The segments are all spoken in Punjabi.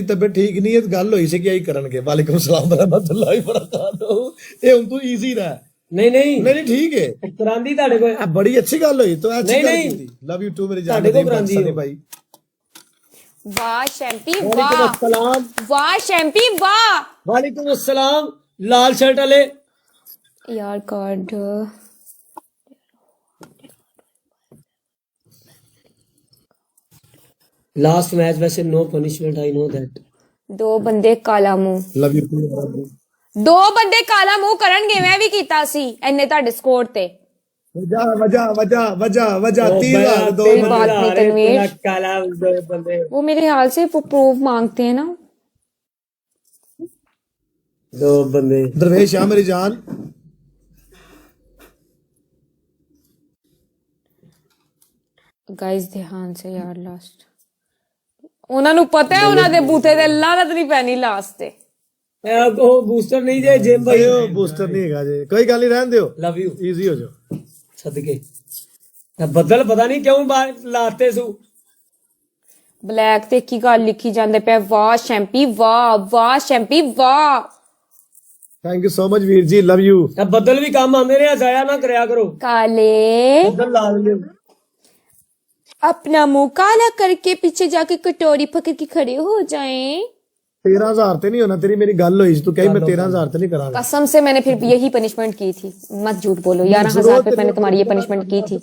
ਤਬੀਅਤ ਠੀਕ ਨਹੀਂ ਹੈ ਗੱਲ ਹੋਈ ਸੀ ਕਿ ਆਈ ਕਰਨਗੇ ਵਾਲੇਕੁਮ ਸਲਾਮ ਰਹਿਮਤੁਲਾਹਿ ਬਰਕਾਤਹੂ ਇਹ ਹੁਣ ਤੂੰ ਈਜ਼ੀ ਰਹਿ नहीं नहीं नहीं ठीक है करांदी ताड़े को बड़ी अच्छी गल हुई तो अच्छी नहीं, गल नहीं। की लव यू टू मेरी ताड़े को जान करांदी हो। भाई वाह शैम्पी वालेकुम वाह अस्सलाम वाह शैम्पी वाह वालेकुम अस्सलाम लाल शर्ट वाले यार कार्ड लास्ट मैच वैसे no punishment I know that दो बंदे काला मुंह लव यू टू ਦੋ ਬੰਦੇ ਕਾਲਾ ਮੂੰਹ ਕਰਨਗੇ ਮੈਂ ਵੀ ਕੀਤਾ ਸੀ ਇੰਨੇ ਤੁਹਾਡੇ ਸਕੋਰ ਤੇ वजा वजा वजा वजा वजा 30,000 दो कोई बात नहीं तनवीर काला दो बंदे वो मेरे ख्याल से प्रूफ मांगते हैं ना दो बंदे दरवेश आ मेरी जान गाइस ध्यान से यार लास्ट ਉਹਨਾਂ ਨੂੰ ਪਤਾ ਹੈ ਉਹਨਾਂ ਦੇ ਬੂਥੇ ਤੇ ਲਾਨਤ ਨਹੀਂ ਪੈਣੀ ਲਾਸਟ ਤੇ वो बूस्टर नहीं दे जिम भाई भाई बूस्टर नहीं है जी कोई गल नहीं रहन दियो लव यू इजी हो जाओ सदके बदल पता नहीं क्यों बाहर लाते सु ਬਲੈਕ ਤੇ ਕੀ ਗੱਲ ਲਿਖੀ ਜਾਂਦੇ ਪਿਆ ਵਾਹ ਸ਼ੈਂਪੀ ਵਾਹ ਵਾਹ ਸ਼ੈਂਪੀ ਵਾਹ थैंक यू सो मच वीर जी लव यू बदल भी काम आंदे ने जाया ना करया करो काले बदल ला ले अपना मुंह काला करके पीछे जाके कटोरी पकड़ के खड़े हो जाएं 13,000 ते नहीं होना तेरी मेरी गल हुई तू कही मैं 13,000 ते नहीं करांगा कसम से मैंने फिर यही पनिशमेंट की थी मत झूठ बोलो 11,000 पे मैंने तुम्हारी ये पनिशमेंट की थी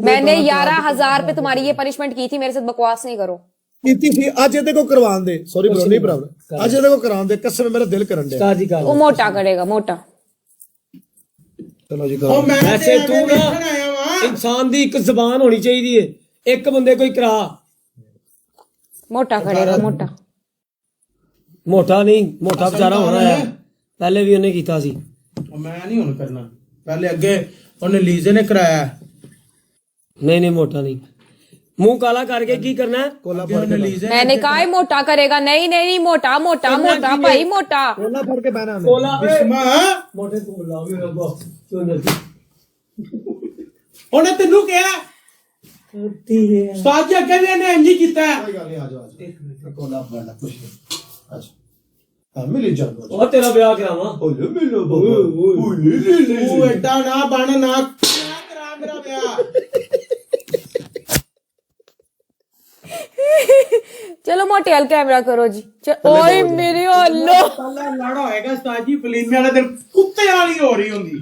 मैंने 11,000 पे तुम्हारी ये पनिशमेंट की थी मेरे साथ बकवास नहीं करो ਕੀਤੀ ਸੀ ਅੱਜ ਇਹਦੇ ਕੋ ਕਰਵਾਉਣ ਦੇ ਸੌਰੀ ਬ్రో ਨਹੀਂ ਪ੍ਰੋਬਲਮ ਅੱਜ ਇਹਦੇ ਕੋ ਕਰਾਉਣ ਦੇ ਕਸਮ ਮੇਰਾ ਦਿਲ ਕਰਨ ਦੇ काजी का वो मोटा करेगा मोटा ਚਲੋ ਜੀ ਕਰੋ वैसे तू ना इंसान दी एक जुबान होनी चाहिए है एक बंदे कोई करा मोटा करेगा मोटा मोटा नहीं मोटा बेचारा होना है पहले भी उन्हें कीता सी मैं नहीं ਹੁਣ ਕਰਨਾ ਪਹਿਲੇ ਅੱਗੇ ਉਹਨੇ ਲੀਜ਼ੇ ਨੇ ਕਰਾਇਆ नहीं नहीं मोटा नहीं मुंह काला करके की करना है ਕੋਲਾ ਅੱਗੇ ਫੜ ਉਹਨੇ ਕੇ ਲੀਜ਼ੇ मैंने कहा ही मोटा करेगा नहीं नहीं नहीं मोटा मोटा मोटा भाई मोटा ਕੋਲਾ ਫੜ ਕੇ ਬਹਿਣਾ कोला ਬਿਸਮਾ मोटे को ला मेरा बॉस ਉਹਨੇ ਤੈਨੂੰ ਕਿਹਾ ਉਸਤਾਦ ਜੀ ਅੱਗੇ ਵੀ ਇਹਨੇ ਇੰਜ ਹੀ ਕੀਤਾ ਹੈ। ਕੋਈ ਗੱਲ ਨਹੀਂ ਆ ਜਾਓ ਕੋਲਾ ਫੜਨਾ ਕੁਛ ਨਹੀਂ ਅੱਛਾ ਮਿਲ ਜਾ और तेरा ब्याह करावा ਓਲੇ ਮਿਲੋ ਬਾਬਾ ਤੂੰ ਐਡਾ ਨਾ ਬਣ ਨਾ ਕਰਾ ਮੇਰਾ ਵਿਆਹ चलो मोटे वाल कैमरा करो जी ओए मेरे अल्लाह ਪਹਿਲਾਂ ਲੜ ਹੋਏਗਾ ਉਸਤਾਦ ਜੀ ਫਿਲਮ ਵਾਲੇ ਦਿਨ ਕੁੱਤੇ ਵਾਲੀ ਹੋ ਰਹੀ ਹੁੰਦੀ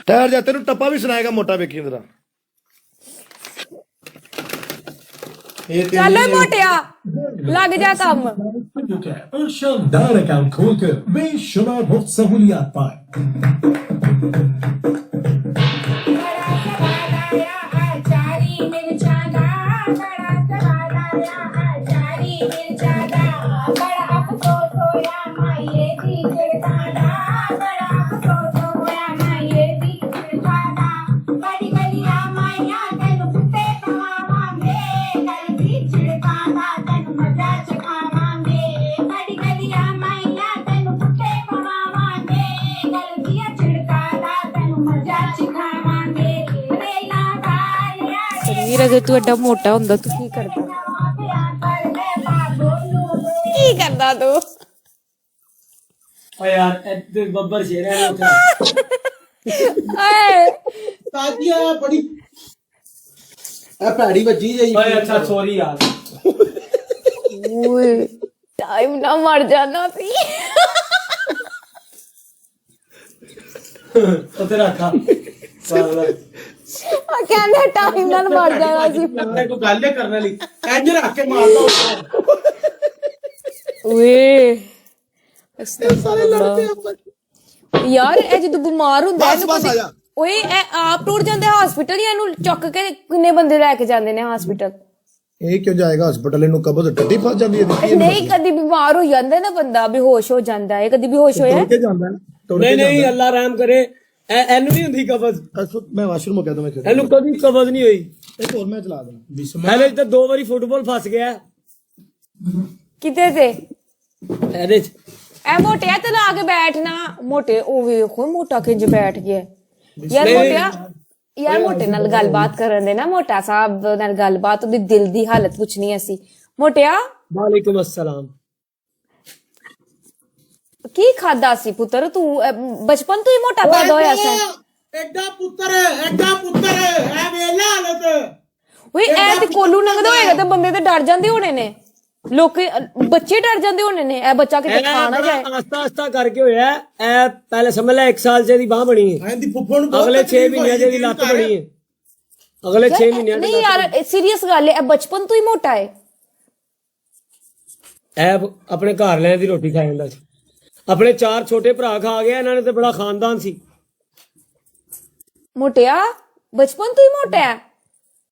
ਠਹਿਰ ਜਾ ਤੈਨੂੰ ਟੱਪਾ ਵੀ ਸੁਣਾਏਗਾ ਮੋਟਾ ਵੇਖੀ ਜਰਾ चलो मोटिया लग जा काम शानदार अकाउंट खोलकर बेशुमार मुफ्त सहूलियात पाए तनवीर अगर तू एडा मोटा हुंदा तू की करदा तू ओ यार ए बब्बर शेर है उठा ओए ਉਸਤਾਦ ਜੀ ਆ ਬੜੀ ਇਹ ਭੈੜੀ ਵੱਜੀ ਜਾਈ ओए अच्छा सॉरी यार ओए टाइम ना मर जाना सी तो तेरा खा पागल कहंदे टाइम नाल मर जाना सी ਮੈਂ ਕੋਈ ਗੱਲ ਕਰਨ ਵਾਲੀ ਇੰਜ ਰੱਖ ਕੇ ਮਾਰਦਾ ओए ਸਾਰੇ ਲੜਦੇ ਯਾਰ ਇਹ ਜਦੋਂ ਬਿਮਾਰ ਹੁੰਦਾ ਬਸ ਬਸ ਆ ਜਾ ਓਏ ਇਹ ਆਪ ਟੁੱਟ ਜਾਂਦੇ ਹਸਪੀਟਲ ਜਾਂ ਇਹਨੂੰ ਚੁੱਕ ਕੇ ਕਿੰਨੇ ਬੰਦੇ ਲੈ ਕੇ ਜਾਂਦੇ ਨੇ ਹਸਪੀਟਲ ਇਹ ਕਿਉਂ ਜਾਏਗਾ ਹਸਪੀਟਲ ਇਹਨੂੰ ਕਬਜ਼ ਟੱਟੀ ਫਸ ਜਾਂਦੀ ਹੈ ਦੇਖੀ ਨਹੀਂ ਕਦੀ ਬਿਮਾਰ ਹੋ ਜਾਂਦਾ ਨਾ ਬੰਦਾ ਬੇਹੋਸ਼ ਹੋ ਜਾਂਦਾ ਹੈ ਕਦੀ ਬੇਹੋਸ਼ ਹੋਇਆ ਕੇ ਜਾਂਦਾ नहीं नहीं अल्लाह रहम करे एनु नहीं हुंदी कबज ਮੈਂ ਵਾਸ਼ਰੂਮ ਹੋ ਗਿਆ ਤਾਂ ਮੈਂ ਖੇਡ एनु कभी कबज नहीं हुई ਇੱਕ ਹੋਰ ਮੈਂ ਚਲਾ ਦੇਣਾ पहले तो 2 बारी फुटबॉल फस गया ਕਿਤੇ ਤੇ ਇਹਦੇ ਚ ਐ ਮੋਟਿਆ ਤੇ ਲਾ ਕੇ ਬੈਠਣਾ ਮੋਟੇ ਉਹ ਵੇਖੋ ਮੋਟਾ ਕਿੰਜ ਬੈਠ ਗਿਆ ਯਾਰ ਮੋਟਿਆ ਯਾਰ ਮੋਟੇ ਨਾਲ ਗੱਲਬਾਤ ਕਰਨ ਦੇ ਨਾ ਮੋਟਾ ਸਾਹਿਬ ਨਾਲ ਗੱਲਬਾਤ ਉਹਦੀ ਦਿਲ ਦੀ ਹਾਲਤ ਪੁੱਛਣੀ ਅਸੀਂ ਮੋਟਿਆ ਵਾਲੇਕੁਮ ਅਸਲਾਮ। ਕੀ ਖਾਦਾ ਸੀ ਪੁੱਤਰ ਤੂੰ ਬਚਪਨ ਤੋਂ ਹੀ ਮੋਟਾ ਪੈਦਾ ਹੋਇਆ ਸੀ? ਐਡਾ ਪੁੱਤਰ ਐ ਵੇਲਾ ਹਾਲਤ। ਓਏ ਐ ਤੇ ਕੋਲੂ ਨੰਗਦਾ ਹੋਏਗਾ ਤੇ ਬੰਦੇ ਤੇ ਡਰ ਜਾਂਦੇ ਹੋਣੇ ਨੇ, ਲੋਕ ਬੱਚੇ ਡਰ ਜਾਂਦੇ ਹੋਣੇ ਨੇ, ਇਹ ਬੱਚਾ ਕਿਤੇ ਖਾ ਨਾ ਜਾਏ। ਆਸਤਾ ਆਸਤਾ ਕਰਕੇ ਹੋਇਆ ਇਹ। ਪਹਿਲੇ ਸਮਝ ਲੈ 1 ਸਾਲ ਚ ਦੀ ਬਾਹ ਬਣੀ ਹੈ, ਇਹਦੀ ਫੁੱਫੜ ਨੂੰ ਅਗਲੇ 6 ਮਹੀਨਿਆਂ ਚ ਦੀ ਲੱਤ ਬਣੀ ਹੈ, ਅਗਲੇ 6 ਮਹੀਨਿਆਂ ਨਹੀਂ ਯਾਰ ਸੀਰੀਅਸ ਗੱਲ ਹੈ, ਇਹ ਬਚਪਨ ਤੋਂ ਹੀ ਮੋਟਾ ਹੈ। ਇਹ ਆਪਣੇ ਘਰ ਲੈਣ ਦੀ ਰੋਟੀ ਖਾ ਜਾਂਦਾ ਸੀ, ਆਪਣੇ 4 ਛੋਟੇ ਭਰਾ ਖਾ ਗਿਆ, ਇਹਨਾਂ ਨੇ ਤੇ ਬੜਾ ਖਾਨਦਾਨ ਸੀ। ਮੋਟਿਆ ਬਚਪਨ ਤੋਂ ਹੀ ਮੋਟਾ ਹੈ।